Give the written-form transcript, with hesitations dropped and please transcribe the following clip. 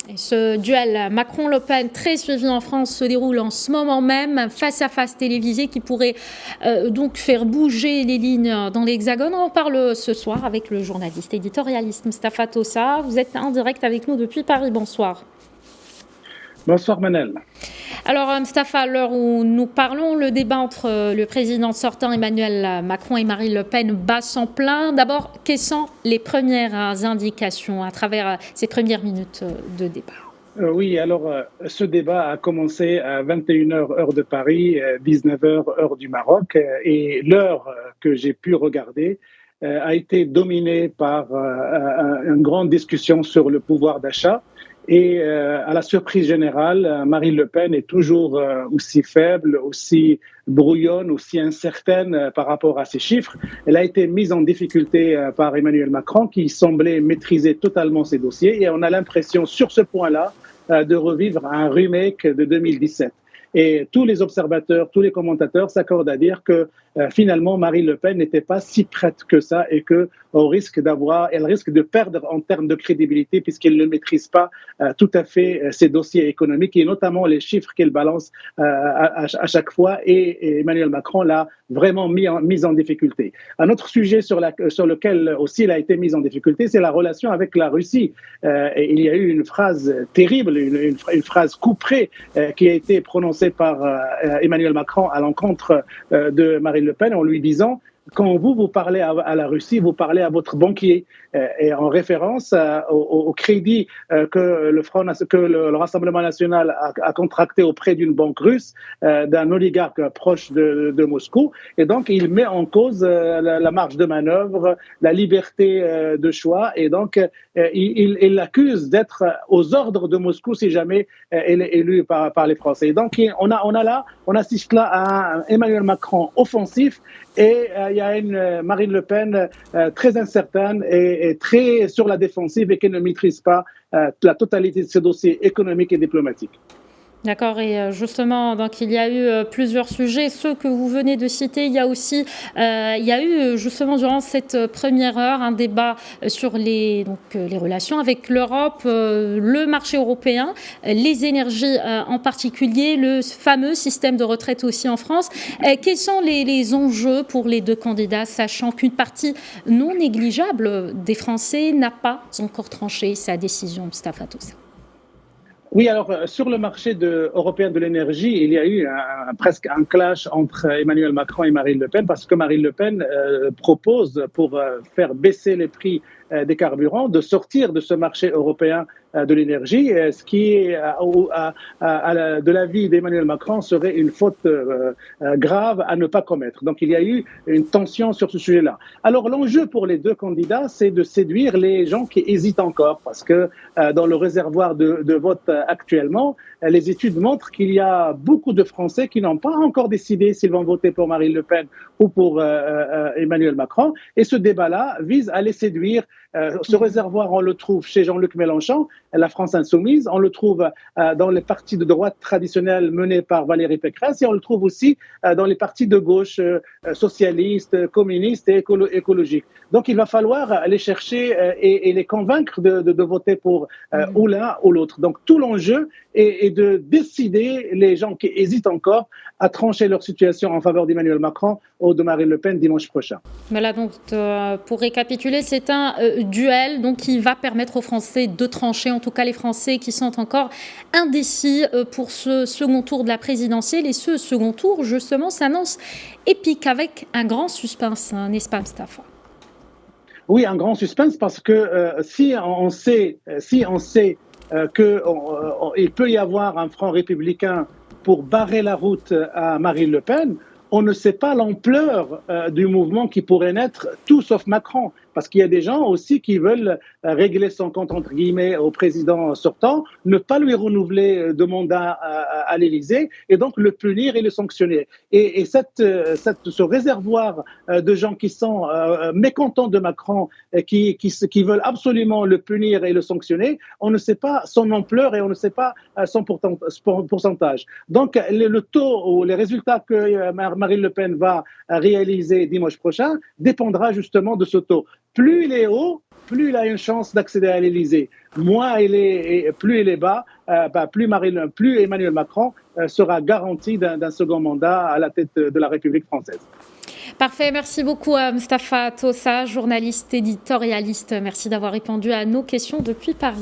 Et ce duel Macron-Le Pen, très suivi en France, se déroule en ce moment même, face-à-face télévisé qui pourrait donc faire bouger les lignes dans l'Hexagone. On en parle ce soir avec le journaliste éditorialiste Mustapha Tossa. Vous êtes en direct avec nous depuis Paris. Bonsoir. Bonsoir Manel. Alors Mustapha, à l'heure où nous parlons, le débat entre le président sortant Emmanuel Macron et Marine Le Pen bat son plein. D'abord, quelles sont les premières indications à travers ces premières minutes de débat ? Oui, alors ce débat a commencé à 21h heure de Paris, 19h heure du Maroc, et l'heure que j'ai pu regarder a été dominée par une grande discussion sur le pouvoir d'achat. Et à la surprise générale, Marine Le Pen est toujours aussi faible, aussi brouillonne, aussi incertaine par rapport à ces chiffres. Elle a été mise en difficulté par Emmanuel Macron, qui semblait maîtriser totalement ses dossiers. Et on a l'impression, sur ce point-là, de revivre un remake de 2017. Et tous les observateurs, tous les commentateurs s'accordent à dire que finalement Marine Le Pen n'était pas si prête que ça et qu'elle risque de perdre en termes de crédibilité puisqu'elle ne maîtrise pas tout à fait ses dossiers économiques et notamment les chiffres qu'elle balance à chaque fois. Et Emmanuel Macron l'a vraiment mis en difficulté. Un autre sujet sur lequel aussi il a été mis en difficulté, c'est la relation avec la Russie. Et il y a eu une phrase terrible, une phrase couperée qui a été prononcée par Emmanuel Macron à l'encontre de Marine Le Pen en lui disant: quand vous parlez à la Russie, vous parlez à votre banquier, et en référence au crédit que le Rassemblement national a contracté auprès d'une banque russe, d'un oligarque proche de Moscou. Et donc, il met en cause la marge de manœuvre, la liberté de choix. Et donc, il l'accuse d'être aux ordres de Moscou si jamais elle est élue par les Français. Et donc, on assiste là à un Emmanuel Macron offensif et il y a une Marine Le Pen très incertaine et très sur la défensive et qui ne maîtrise pas la totalité de ses dossiers économiques et diplomatiques. D'accord, et justement, donc il y a eu plusieurs sujets, ceux que vous venez de citer. Il y a eu justement durant cette première heure un débat sur les relations avec l'Europe, le marché européen, les énergies en particulier, le fameux système de retraite aussi en France. Quels sont les enjeux pour les deux candidats, sachant qu'une partie non négligeable des Français n'a pas encore tranché sa décision, Mustapha Tossa? Oui, alors sur le marché européen de l'énergie, il y a eu presque un clash entre Emmanuel Macron et Marine Le Pen parce que Marine Le Pen propose, pour faire baisser les prix des carburants, de sortir de ce marché européen de l'énergie, ce qui, de l'avis d'Emmanuel Macron, serait une faute grave à ne pas commettre. Donc il y a eu une tension sur ce sujet-là. Alors l'enjeu pour les deux candidats, c'est de séduire les gens qui hésitent encore, parce que dans le réservoir de vote actuellement, les études montrent qu'il y a beaucoup de Français qui n'ont pas encore décidé s'ils vont voter pour Marine Le Pen ou pour Emmanuel Macron. Et ce débat-là vise à les séduire. Ce réservoir, on le trouve chez Jean-Luc Mélenchon, la France insoumise, on le trouve dans les partis de droite traditionnels menés par Valérie Pécresse et on le trouve aussi dans les partis de gauche socialistes, communistes et écologiques. Donc il va falloir aller chercher et les convaincre de voter pour ou l'un ou l'autre. Donc tout l'enjeu est de décider les gens qui hésitent encore à trancher leur situation en faveur d'Emmanuel Macron ou de Marine Le Pen dimanche prochain. Voilà, donc pour récapituler, c'est un duel donc, qui va permettre aux Français de trancher, en tout cas les Français qui sont encore indécis pour ce second tour de la présidentielle. Et ce second tour, justement, s'annonce épique avec un grand suspense, n'est-ce pas, Mustapha? Oui, un grand suspense parce que si on sait qu'il peut y avoir un front républicain pour barrer la route à Marine Le Pen, on ne sait pas l'ampleur du mouvement qui pourrait naître, tout sauf Macron. Parce qu'il y a des gens aussi qui veulent régler son compte, entre guillemets, au président sortant, ne pas lui renouveler de mandat à l'Élysée, et donc le punir et le sanctionner. Et ce réservoir de gens qui sont mécontents de Macron, qui veulent absolument le punir et le sanctionner, on ne sait pas son ampleur et on ne sait pas son pourcentage. Donc le taux ou les résultats que Marine Le Pen va réaliser dimanche prochain dépendra justement de ce taux. plus il est haut, plus il a une chance d'accéder à l'Élysée. Plus il est bas, plus Emmanuel Macron sera garanti d'un second mandat à la tête de la République française. Parfait, merci beaucoup à Mustapha Tossa, journaliste éditorialiste. Merci d'avoir répondu à nos questions depuis Paris.